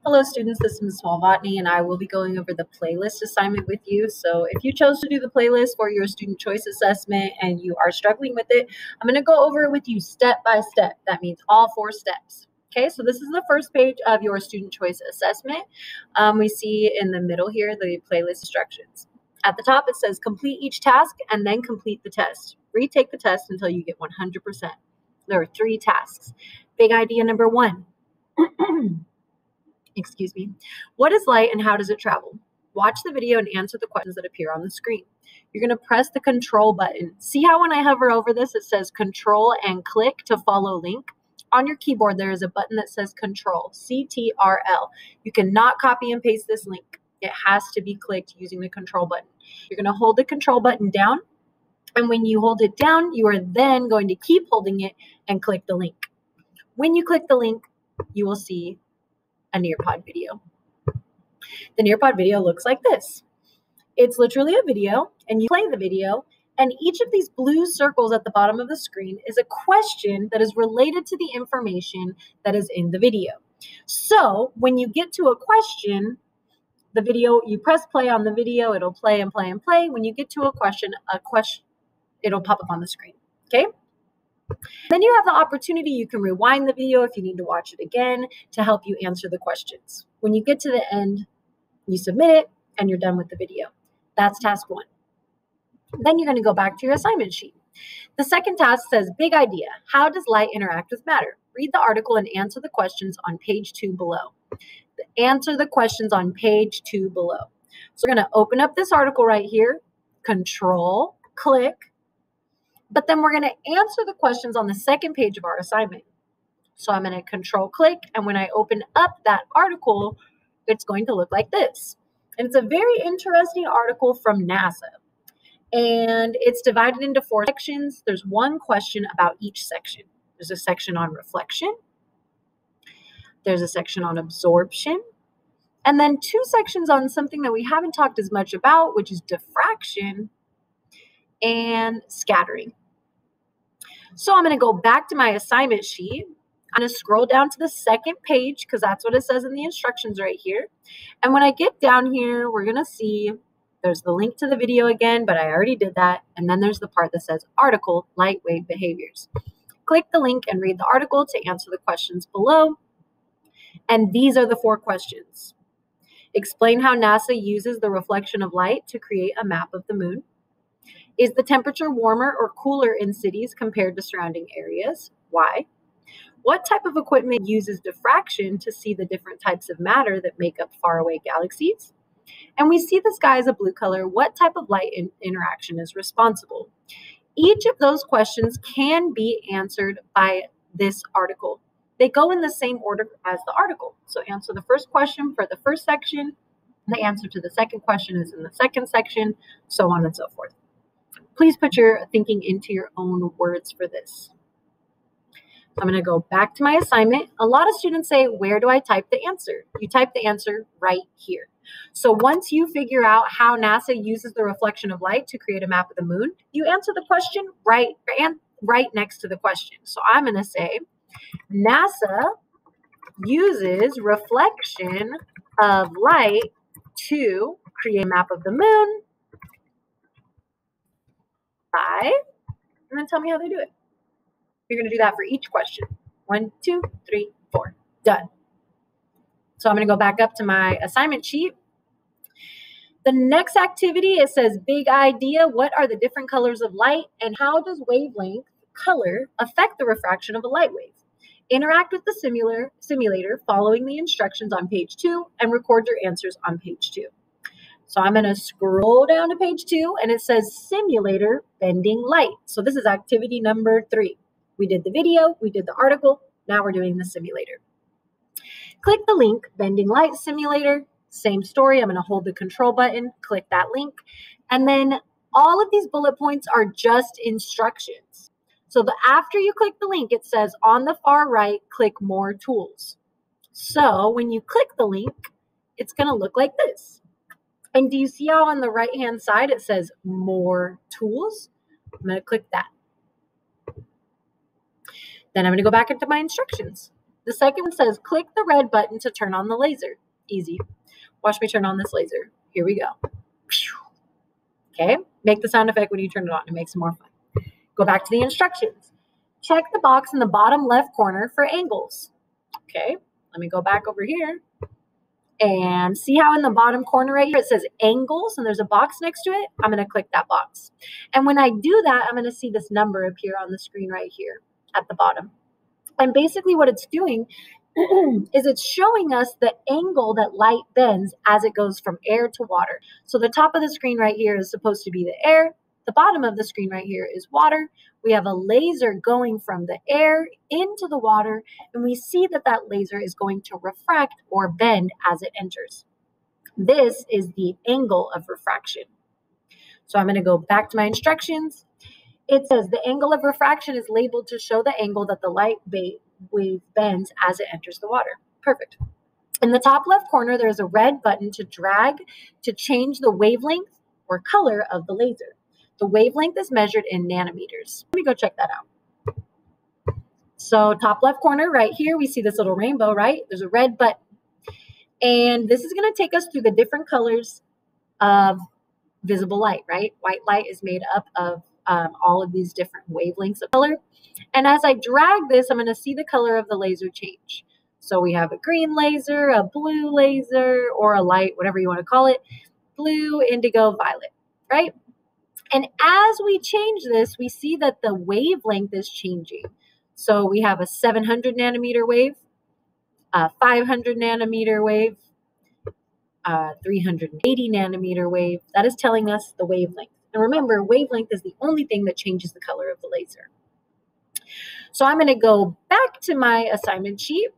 Hello students, this is Ms. Malvatny and I will be going over the playlist assignment with you. So if you chose to do the playlist for your student choice assessment and you are struggling with it, I'm going to go over it with you step by step. That means all 4 steps. Okay, so this is the first page of your student choice assessment. We see in the middle here the playlist instructions. At the top it says complete each task and then complete the test. Retake the test until you get 100%. There are 3 tasks. Big idea number 1. Excuse me. What is light and how does it travel? Watch the video and answer the questions that appear on the screen. You're going to press the control button. See how when I hover over this, it says control and click to follow link? On your keyboard, there is a button that says control, CTRL. You cannot copy and paste this link. It has to be clicked using the control button. You're going to hold the control button down. And when you hold it down, you are then going to keep holding it and click the link. When you click the link, you will see a Nearpod video. The Nearpod video looks like this. It's literally a video, and you play the video, and each of these blue circles at the bottom of the screen is a question that is related to the information that is in the video. So when you get to a question, the video, you press play on the video, it'll play and play and play. When you get to a question, it'll pop up on the screen, okay? Then you have the opportunity, you can rewind the video if you need to watch it again to help you answer the questions. When you get to the end, you submit it and you're done with the video. That's task 1. Then you're going to go back to your assignment sheet. The second task says, big idea. How does light interact with matter? Read the article and answer the questions on page 2 below. Answer the questions on page 2 below. So we're going to open up this article right here, control, click, but then we're going to answer the questions on the second page of our assignment. So I'm going to control click, and when I open up that article, it's going to look like this. And it's a very interesting article from NASA. And it's divided into 4 sections. There's 1 question about each section. There's a section on reflection. There's a section on absorption. And then 2 sections on something that we haven't talked as much about, which is diffraction and scattering. So I'm going to go back to my assignment sheet. I'm going to scroll down to the second page because that's what it says in the instructions right here. And when I get down here, we're going to see there's the link to the video again, but I already did that. And then there's the part that says article, light wave behaviors. Click the link and read the article to answer the questions below. And these are the 4 questions. Explain how NASA uses the reflection of light to create a map of the moon. Is the temperature warmer or cooler in cities compared to surrounding areas? Why? What type of equipment uses diffraction to see the different types of matter that make up faraway galaxies? And we see the sky as a blue color. What type of light interaction is responsible? Each of those questions can be answered by this article. They go in the same order as the article. So answer the first question for the first section. The answer to the second question is in the second section, so on and so forth. Please put your thinking into your own words for this. So I'm going to go back to my assignment. A lot of students say, where do I type the answer? You type the answer right here. So once you figure out how NASA uses the reflection of light to create a map of the moon, you answer the question right next to the question. So I'm going to say, NASA uses reflection of light to create a map of the moon by, and then tell me how they do it. You're going to do that for each question. 1, 2, 3, 4. Done. So I'm going to go back up to my assignment sheet. The next activity, it says, big idea. What are the different colors of light and how does wavelength color affect the refraction of a light wave? Interact with the simulator following the instructions on page 2 and record your answers on page 2. So I'm going to scroll down to page 2 and it says simulator bending light. So this is activity number 3. We did the video, we did the article, now we're doing the simulator. Click the link, bending light simulator, same story. I'm going to hold the control button, click that link, and then all of these bullet points are just instructions. So after you click the link, it says on the far right, click more tools. So when you click the link, it's going to look like this. And do you see how on the right-hand side it says more tools? I'm going to click that. Then I'm going to go back into my instructions. The second one says, click the red button to turn on the laser. Easy. Watch me turn on this laser. Here we go. Okay, make the sound effect when you turn it on. It makes it more fun. Go back to the instructions. Check the box in the bottom left corner for angles. Okay, let me go back over here. And see how in the bottom corner right here it says angles and there's a box next to it? I'm going to click that box. And when I do that, I'm going to see this number appear on the screen right here at the bottom. And basically what it's doing is it's showing us the angle that light bends as it goes from air to water. So the top of the screen right here is supposed to be the air. The bottom of the screen right here is water. We have a laser going from the air into the water, and we see that that laser is going to refract or bend as it enters. This is the angle of refraction. So I'm going to go back to my instructions. It says the angle of refraction is labeled to show the angle that the light wave bends as it enters the water. Perfect. In the top left corner, there's a red button to drag to change the wavelength or color of the laser. The wavelength is measured in nanometers. Let me go check that out. So top left corner right here, we see this little rainbow, right? There's a red button. And this is going to take us through the different colors of visible light, right? White light is made up of all of these different wavelengths of color. And as I drag this, I'm going to see the color of the laser change. So we have a green laser, a blue laser, or a light, whatever you want to call it, blue, indigo, violet, right? And as we change this, we see that the wavelength is changing. So we have a 700 nanometer wave, a 500 nanometer wave, 380 nanometer wave. That is telling us the wavelength. And remember, wavelength is the only thing that changes the color of the laser. So I'm going to go back to my assignment sheet.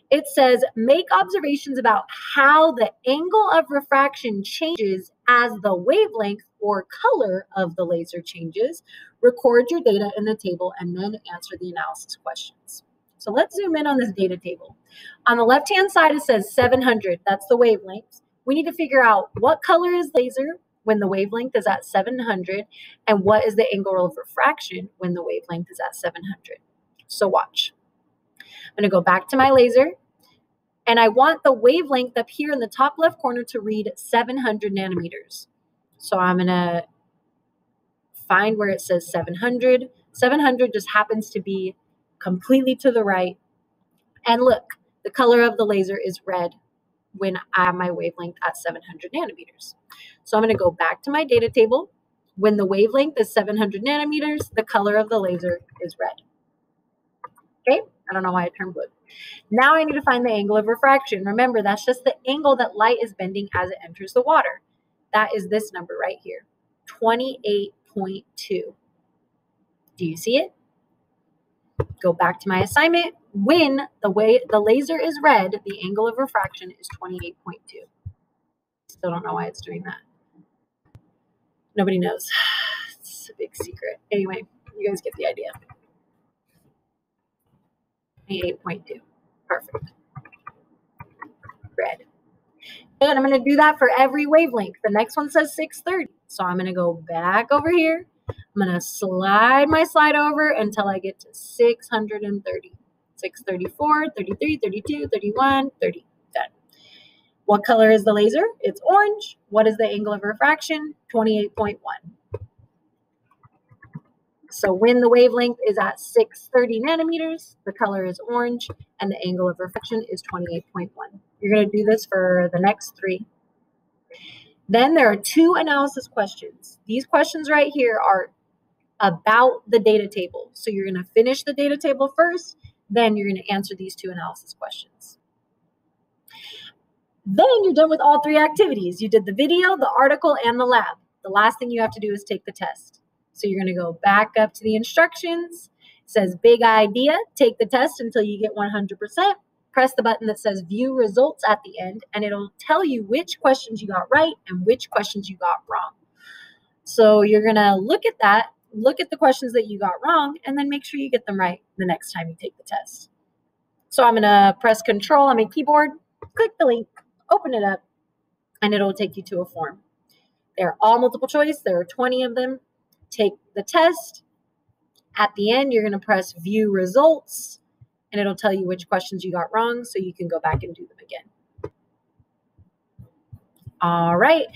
It says, make observations about how the angle of refraction changes as the wavelength or color of the laser changes. Record your data in the table and then answer the analysis questions. So let's zoom in on this data table. On the left-hand side, it says 700. That's the wavelength. We need to figure out what color is laser when the wavelength is at 700 and what is the angle of refraction when the wavelength is at 700. So watch. I'm going to go back to my laser, and I want the wavelength up here in the top left corner to read 700 nanometers. So I'm going to find where it says 700. 700 just happens to be completely to the right. And look, the color of the laser is red when I have my wavelength at 700 nanometers. So I'm going to go back to my data table. When the wavelength is 700 nanometers, the color of the laser is red. Okay, I don't know why it turned blue. Now I need to find the angle of refraction. Remember, that's just the angle that light is bending as it enters the water. That is this number right here, 28.2. Do you see it? Go back to my assignment. When the laser is red, the angle of refraction is 28.2. Still don't know why it's doing that. Nobody knows. It's a big secret. Anyway, you guys get the idea. 28.2. Perfect. Red. And I'm going to do that for every wavelength. The next one says 630. So I'm going to go back over here. I'm going to slide my slide over until I get to 630. 634, 33, 32, 31, 30. Done. What color is the laser? It's orange. What is the angle of refraction? 28.1. So when the wavelength is at 630 nanometers, the color is orange, and the angle of refraction is 28.1. You're going to do this for the next three. Then there are two analysis questions. These questions right here are about the data table. So you're going to finish the data table first, then you're going to answer these two analysis questions. Then you're done with all three activities. You did the video, the article, and the lab. The last thing you have to do is take the test. So you're going to go back up to the instructions. It says big idea, take the test until you get 100%. Press the button that says view results at the end, and it'll tell you which questions you got right and which questions you got wrong. So you're going to look at that, look at the questions that you got wrong, and then make sure you get them right the next time you take the test. So I'm going to press Control on my keyboard, click the link, open it up, and it'll take you to a form. They're all multiple choice. There are 20 of them. Take the test. At the end, you're going to press View Results, and it'll tell you which questions you got wrong so you can go back and do them again. All right.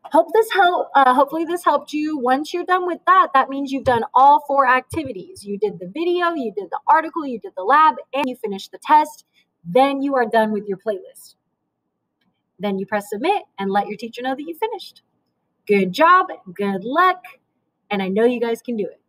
Hopefully this helped you. Once you're done with that, that means you've done all 4 activities. You did the video, you did the article, you did the lab, and you finished the test. Then you are done with your playlist. Then you press submit and let your teacher know that you finished. Good job, good luck, and I know you guys can do it.